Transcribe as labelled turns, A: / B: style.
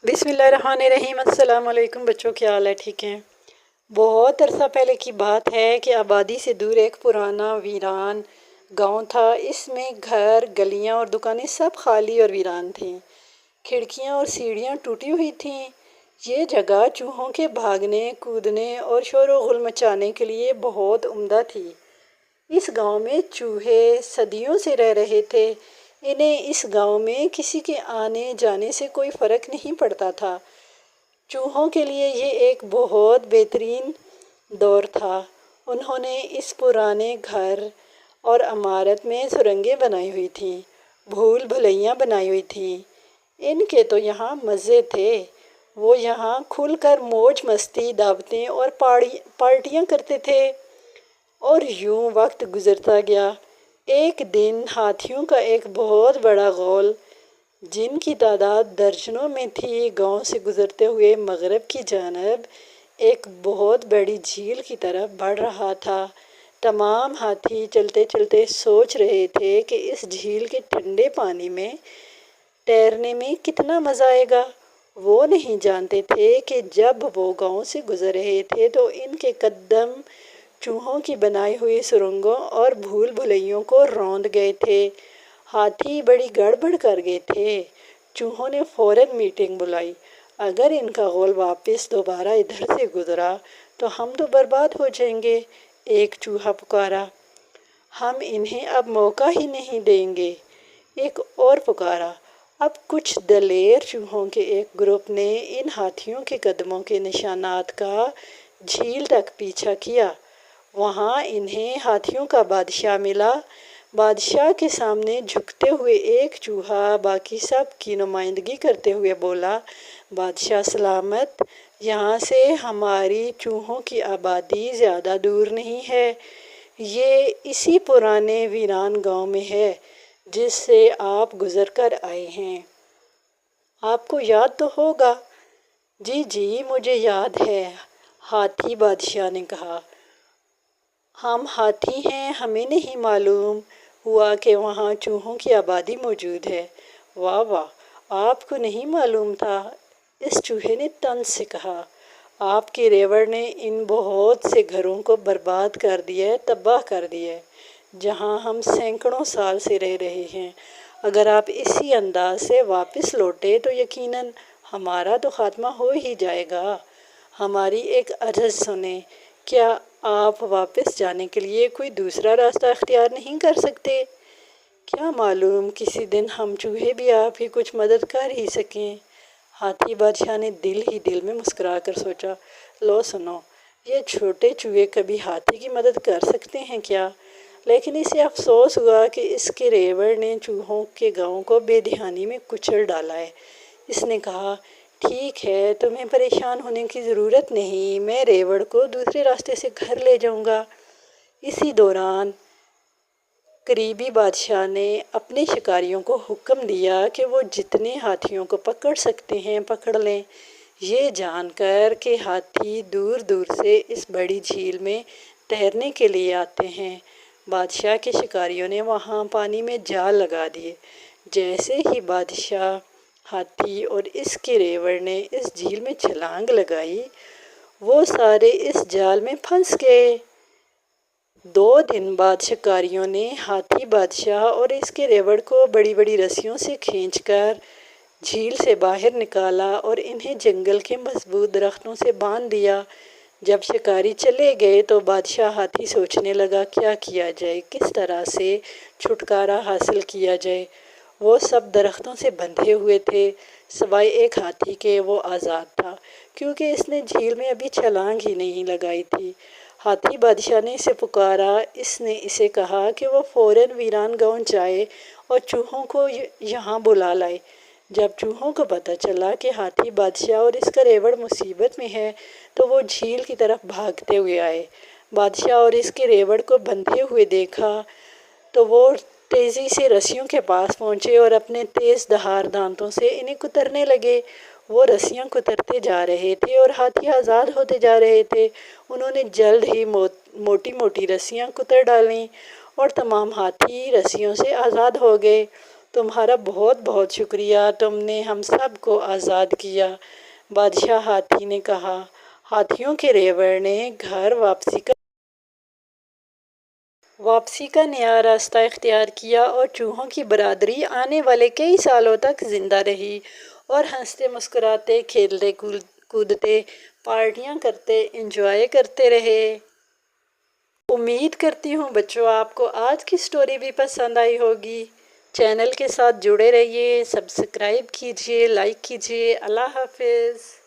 A: बिस्मिल्लाहिर्रहमानिर्रहीम। अस्सलाम वालेकुम बच्चों, क्या हाल है? ठीक हैं। बहुत अरसा पहले की बात है कि आबादी से दूर एक पुराना वीरान गांव था। इसमें घर, गलियां और दुकानें सब खाली और वीरान थीं। खिड़कियां और सीढ़ियां टूटी हुई थीं। ये जगह चूहों के भागने, कूदने और शोर व गुल मचाने के लिए बहुत उम्दा थी। इस गांव में चूहे सदियों से रह रहे थे। इन्हें इस गांव में किसी के आने जाने से कोई फ़र्क नहीं पड़ता था। चूहों के लिए ये एक बहुत बेहतरीन दौर था। उन्होंने इस पुराने घर और इमारत में सुरंगें बनाई हुई थीं, भूल भुलैयाँ बनाई हुई थीं। इनके तो यहाँ मज़े थे। वो यहाँ खुलकर मौज मस्ती, दावतें और पार्टियाँ करते थे। और यूं वक्त गुजरता गया। एक दिन हाथियों का एक बहुत बड़ा गौल, जिनकी तादाद दर्जनों में थी, गांव से गुजरते हुए मगरब की जानब एक बहुत बड़ी झील की तरफ बढ़ रहा था। तमाम हाथी चलते चलते सोच रहे थे कि इस झील के ठंडे पानी में तैरने में कितना मज़ा आएगा। वो नहीं जानते थे कि जब वो गांव से गुजर रहे थे तो इनके कदम चूहों की बनाई हुई सुरंगों और भूल भुलैयों को रौंद गए थे। हाथी बड़ी गड़बड़ कर गए थे। चूहों ने फौरन मीटिंग बुलाई। अगर इनका गौल वापस दोबारा इधर से गुजरा तो हम तो बर्बाद हो जाएंगे। एक चूहा पुकारा, हम इन्हें अब मौका ही नहीं देंगे। एक और पुकारा। अब कुछ दलेर चूहों के एक ग्रुप ने इन हाथियों के कदमों के निशानात का झील तक पीछा किया। वहाँ इन्हें हाथियों का बादशाह मिला। बादशाह के सामने झुकते हुए एक चूहा बाकी सब की नुमाइंदगी करते हुए बोला, बादशाह सलामत, यहाँ से हमारी चूहों की आबादी ज़्यादा दूर नहीं है। ये इसी पुराने वीरान गांव में है जिससे आप गुजर कर आए हैं। आपको याद तो होगा। जी जी, मुझे याद है, हाथी बादशाह ने कहा। हम हाथी हैं, हमें नहीं मालूम हुआ कि वहाँ चूहों की आबादी मौजूद है। वाह वाह, आपको नहीं मालूम था? इस चूहे ने तंज से कहा। आपके रेवड़ ने इन बहुत से घरों को बर्बाद कर दिया, तबाह कर दिया, जहाँ हम सैकड़ों साल से रह रहे हैं। अगर आप इसी अंदाज से वापस लौटे तो यकीनन हमारा तो खात्मा हो ही जाएगा। हमारी एक अर्ज़ सुने, क्या आप वापस जाने के लिए कोई दूसरा रास्ता अख्तियार नहीं कर सकते? क्या मालूम किसी दिन हम चूहे भी आपकी कुछ मदद कर ही सकें। हाथी बादशाह ने दिल ही दिल में मुस्कुरा कर सोचा, लो सुनो, ये छोटे चूहे कभी हाथी की मदद कर सकते हैं क्या? लेकिन इसे अफसोस हुआ कि इसके रेवड़ ने चूहों के गांव को बेध्यानी में कुचल डाला है। इसने कहा, ठीक है, तुम्हें परेशान होने की ज़रूरत नहीं, मैं रेवड़ को दूसरे रास्ते से घर ले जाऊंगा। इसी दौरान करीबी बादशाह ने अपने शिकारियों को हुक्म दिया कि वो जितने हाथियों को पकड़ सकते हैं पकड़ लें। ये जानकर कि हाथी दूर दूर से इस बड़ी झील में तैरने के लिए आते हैं, बादशाह के शिकारियों ने वहाँ पानी में जाल लगा दिए। जैसे ही बादशाह, हाथी और इसके रेवड़ ने इस झील में छलांग लगाई, वो सारे इस जाल में फंस गए। 2 दिन बाद शिकारियों ने हाथी बादशाह और इसके रेवड़ को बड़ी बड़ी रस्सियों से खींचकर झील से बाहर निकाला और इन्हें जंगल के मजबूत दरख्तों से बांध दिया। जब शिकारी चले गए तो बादशाह हाथी सोचने लगा, क्या किया जाए, किस तरह से छुटकारा हासिल किया जाए। वो सब दरख्तों से बंधे हुए थे, सिवाय एक हाथी के। वो आज़ाद था क्योंकि इसने झील में अभी छलांग ही नहीं लगाई थी। हाथी बादशाह ने इसे पुकारा। इसने इसे कहा कि वो फ़ौरन वीरान गांव जाए और चूहों को यहाँ बुला लाए। जब चूहों को पता चला कि हाथी बादशाह और इसका रेवड़ मुसीबत में है तो वो झील की तरफ भागते हुए आए। बादशाह और इसके रेवड़ को बंधे हुए देखा तो वो तेज़ी से रस्सियों के पास पहुँचे और अपने तेज़ धार दांतों से इन्हें कुतरने लगे। वो रस्सियाँ कुतरते जा रहे थे और हाथी आज़ाद होते जा रहे थे। उन्होंने जल्द ही मोटी मोटी रस्सियाँ कुतर डालीं और तमाम हाथी रस्सियों से आज़ाद हो गए। تمہارا بہت بہت شکریہ، تم نے ہم سب کو آزاد کیا۔ بادشاہ ہاتھی نے کہا۔ ہاتھیوں کے ریوڑ نے گھر واپسی کا نیا راستہ اختیار کیا اور چوہوں کی برادری آنے والے کئی سالوں تک زندہ رہی اور ہنستے مسکراتے کھیلتے کودتے پارٹیاں کرتے انجوائے کرتے رہے۔ امید کرتی ہوں بچوں آپ کو آج کی سٹوری بھی پسند آئی ہوگی۔ چینل کے ساتھ جڑے رہیے، سبسکرائب کیجیے، لائک کیجیے۔ اللہ حافظ۔